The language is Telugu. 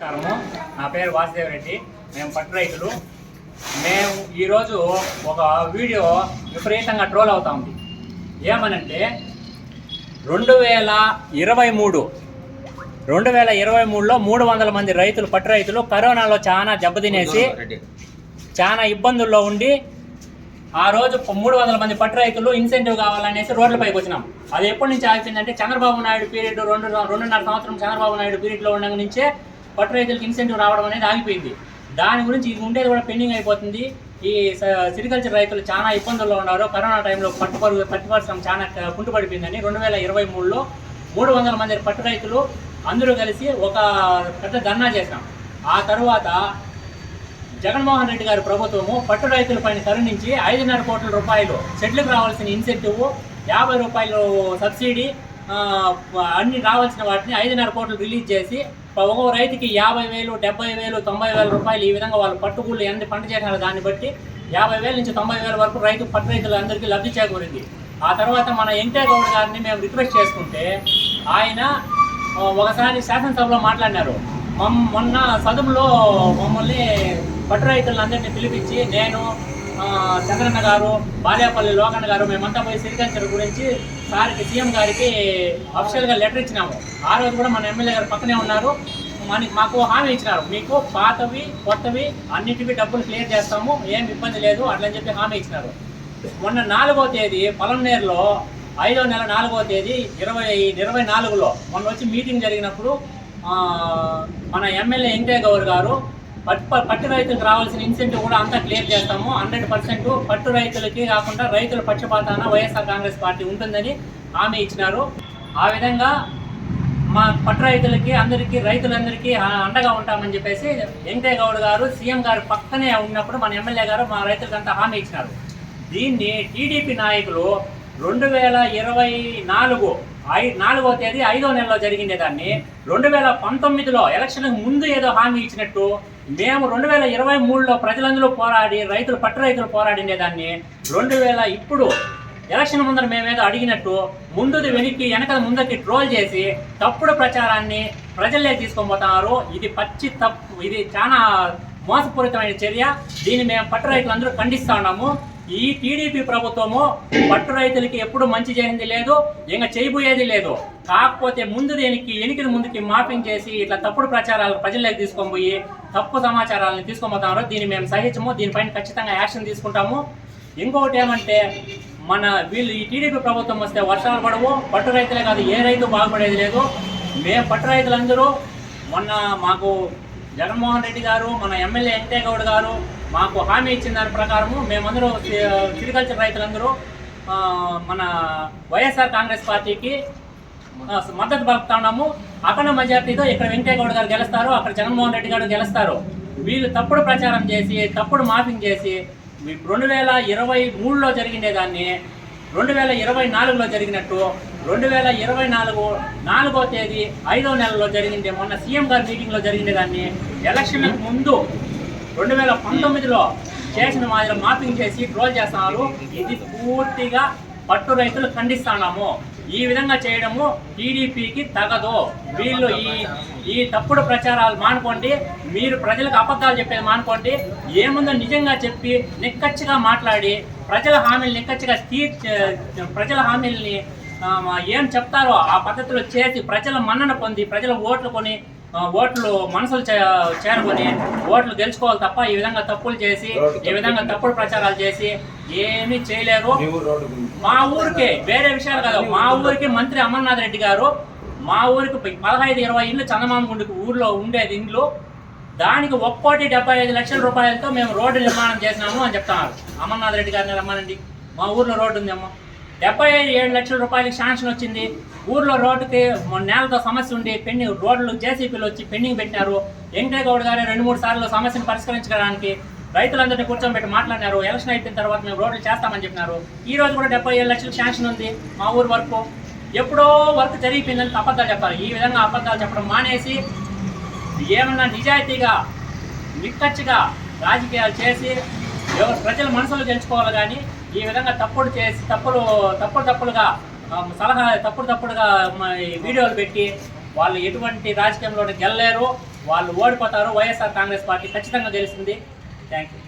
నమస్కారము. నా పేరు వాసుదేవ్ రెడ్డి. మేము పట్టు రైతులు. మేము ఈరోజు ఒక వీడియో విపరీతంగా ట్రోల్ అవుతా ఉంది. ఏమనంటే 2023లో 300 మంది రైతులు, పట్టు రైతులు కరోనాలో చాలా దెబ్బతినేసి చాలా ఇబ్బందుల్లో ఉండి ఆ రోజు 300 మంది పట్టు రైతులు ఇన్సెంటివ్ కావాలనేసి రోడ్లపైకి వచ్చినాం. అది ఎప్పటి నుంచి ఆగిపోయిందంటే చంద్రబాబు నాయుడు పీరియడ్ 2.5 సంవత్సరం చంద్రబాబు నాయుడు పీరియడ్లో ఉండగా నుంచే పట్టు రైతులకు ఇన్సెంటివ్ రావడం అనేది ఆగిపోయింది. దాని గురించి ఇది ఉండేది కూడా పెండింగ్ అయిపోతుంది. ఈ సిరికల్చర్ రైతులు చాలా ఇబ్బందుల్లో ఉన్నారు. కరోనా టైంలో పట్టు పరిశ్రమ చాలా కుంటుపడిపోయిందని 2023లో 300 మంది పట్టు రైతులు అందరూ కలిసి ఒక పెద్ద ధర్నా చేశాం. ఆ తర్వాత జగన్మోహన్ రెడ్డి గారి ప్రభుత్వము పట్టు రైతుల పైన కరుణించి 5.5 కోట్ల రూపాయలు సెట్లకు రావాల్సిన ఇన్సెంటివ్, 50 రూపాయలు సబ్సిడీ, అన్ని రావాల్సిన వాటిని 5.5 కోట్లు రిలీజ్ చేసి ఒక్కో రైతుకి 50,000, 70,000, 90,000 రూపాయలు ఈ విధంగా వాళ్ళు పట్టుకూళ్ళు ఎంత పంట చేసినారో దాన్ని బట్టి 50,000 నుంచి 90,000 వరకు పట్టు రైతులందరికీ లబ్ధి చేకూరింది. ఆ తర్వాత మన వెంకయ్య గౌడ్ గారిని మేము రిక్వెస్ట్ చేసుకుంటే ఆయన ఒకసారి శాసనసభలో మాట్లాడినారు. మొన్న సదుములో మమ్మల్ని పట్టు రైతులందరినీ పిలిపించి నేను, చంద్రన్న గారు, బాలేపల్లి లోకన్న గారు మేమంతా పోయి సిరికల్చర్ గురించి సార్కి, సీఎం గారికి అఫిషియల్గా లెటర్ ఇచ్చినాము. ఆ రోజు కూడా మన ఎమ్మెల్యే గారు పక్కనే ఉన్నారు. మాకు హామీ ఇచ్చినారు, మీకు పాతవి కొత్తవి అన్నిటివి డబ్బులు క్లియర్ చేస్తాము, ఏం ఇబ్బంది లేదు అట్లని చెప్పి హామీ ఇచ్చినారు. మొన్న 4వ తేదీ పొలంనేరులో 5వ నెల 4వ తేదీ 2024లో మొన్న వచ్చి మీటింగ్ జరిగినప్పుడు మన ఎమ్మెల్యే వెంకయ్య గౌడ్ గారు పట్టు రైతులకు రావాల్సిన ఇన్సెంటివ్ కూడా అంతా క్లియర్ చేస్తాము, 100% పట్టు రైతులకి కాకుండా రైతుల పక్షపాతాన వైఎస్ఆర్ కాంగ్రెస్ పార్టీ ఉంటుందని హామీ ఇచ్చినారు. ఆ విధంగా మా పట్టు రైతులకి రైతులందరికీ అండగా ఉంటామని చెప్పేసి వెంకయ్య గౌడ్ గారు సీఎం గారు పక్కనే ఉన్నప్పుడు మన ఎమ్మెల్యే గారు మా రైతులకంతా హామీ ఇచ్చినారు. దీన్ని టీడీపీ నాయకులు 2024వ తేదీ 5వ నెలలో జరిగిందే దాన్ని 2019లో ఎలక్షన్కి ముందు ఏదో హామీ ఇచ్చినట్టు మేము 2023లో ప్రజలందరూ పోరాడి పట్టు రైతులు పోరాడిండే దాన్ని ఇప్పుడు ఎలక్షన్ ముందర మేమేదో అడిగినట్టు ముందుది వెనక్కి వెనకది ముందరికి ట్రోల్ చేసి తప్పుడు ప్రచారాన్ని ప్రజలే తీసుకొని పోతున్నారు. ఇది పచ్చి తప్పు, ఇది చాలా మోసపూరితమైన చర్య. దీన్ని మేము పట్టు రైతులందరూ ఖండిస్తా ఉన్నాము. ఈ టీడీపీ ప్రభుత్వము పట్టు రైతులకి ఎప్పుడు మంచి చేసింది లేదు, ఇంకా చేయబోయేది లేదు. కాకపోతే ముందు వెనక్కి ముందుకి మాపింగ్ చేసి ఇట్లా తప్పుడు ప్రచారాలు ప్రజల్లోకి తీసుకొని పోయి తప్పు సమాచారాలను తీసుకొని పోతున్నారు. దీన్ని మేము సహించము, దీనిపైన ఖచ్చితంగా యాక్షన్ తీసుకుంటాము. ఇంకొకటి ఏమంటే వీళ్ళు ఈ టీడీపీ ప్రభుత్వం వస్తే వర్షాలు పడవు, పట్టు రైతులే కాదు ఏ రైతు బాగుపడేది లేదు. మేము పట్టు రైతులందరూ మొన్న మాకు జగన్మోహన్ రెడ్డి గారు, మన ఎమ్మెల్యే వెంకయ్య గౌడ్ గారు మాకు హామీ ఇచ్చిన దాని ప్రకారము మేమందరూ సిరికల్చర్ రైతులందరూ మన వైఎస్ఆర్ కాంగ్రెస్ పార్టీకి మద్దతు పలుకుతున్నాము. అఖండ మెజార్టీతో ఇక్కడ వెంకయ్య గౌడ్ గారు గెలుస్తారు, అక్కడ జగన్మోహన్ రెడ్డి గారు గెలుస్తారు. వీళ్ళు తప్పుడు ప్రచారం చేసి తప్పుడు మాఫింగ్ చేసి 2023లో జరిగిండే దాన్ని 2024లో జరిగినట్టు 2024 4వ తేదీ 5వ నెలలో జరిగిందే మొన్న సీఎం గారి మీటింగ్లో జరిగిండే దాన్ని ఎలక్షన్లకు ముందు 2019లో చేసిన మాదిరి మాపింగ్ చేసి ట్రోల్ చేస్తున్నారు. ఇది పూర్తిగా పట్టు రైతులు ఖండిస్తున్నాము. ఈ విధంగా చేయడము టీడీపీకి తగదు. వీళ్ళు ఈ తప్పుడు ప్రచారాలు మానుకోండి, మీరు ప్రజలకు అబద్ధాలు చెప్పేది మానుకోండి. ఏముందో నిజంగా చెప్పి నిక్కచ్చిగా మాట్లాడి ప్రజల హామీల్ని ఏం చెప్తారో ఆ పద్ధతిలో చేసి ప్రజల మన్నన పొంది ప్రజల ఓట్లు మనసులు చేరుకొని ఓట్లు గెలుచుకోవాలి తప్ప ఈ విధంగా తప్పులు చేసి ఈ విధంగా తప్పుడు ప్రచారాలు చేసి ఏమీ చేయలేరు. మా ఊరికే వేరే విషయాలు కాదు, మా ఊరికి మంత్రి అమర్నాథ్ రెడ్డి గారు మా ఊరికి 15-20 ఇళ్ళు చందమామ గుండికి ఊర్లో ఉండేది ఇండ్లు, దానికి 1,75,00,000 రూపాయలతో మేము రోడ్డు నిర్మాణం చేసినాము అని చెప్తున్నారు. అమర్నాథ్ రెడ్డి గారిని రమ్మనండి, మా ఊర్లో రోడ్డు ఉందేమో. 75-7 లక్షల రూపాయలకి శాంక్షన్ వచ్చింది. ఊర్లో రోడ్డుకి నేలతో సమస్య ఉండి రోడ్లు జేసీపీలు వచ్చి పెండింగ్ పెట్టినారు. వెంకయ్య గౌడ్ గారు 2-3 సార్లు సమస్యను పరిష్కరించడానికి రైతులందరినీ కూర్చోబెట్టి మాట్లాడినారు. ఎలక్షన్ అయిపోయిన తర్వాత మేము రోడ్లు చేస్తామని చెప్పినారు. ఈ రోజు కూడా 77 లక్షల శాంక్షన్ ఉంది మా ఊరు వరకు. ఎప్పుడో వర్క్ జరిగిపోయిందని అబద్ధాలు చెప్పారు. ఈ విధంగా అబద్ధాలు చెప్పడం మానేసి ఏమన్నా నిజాయితీగా నిక్కచ్చిగా రాజకీయాలు చేసి ప్రజల మనసులు గెలుచుకోవాలి. కానీ ఈ విధంగా తప్పుడుగా తప్పుడుగా వీడియోలు పెట్టి వాళ్ళు ఎటువంటి రాజకీయంలో గెలలేరు. వాళ్ళు ఓడిపోతారు. వైఎస్ఆర్ కాంగ్రెస్ పార్టీ ఖచ్చితంగా గెలుస్తుంది. Thank you.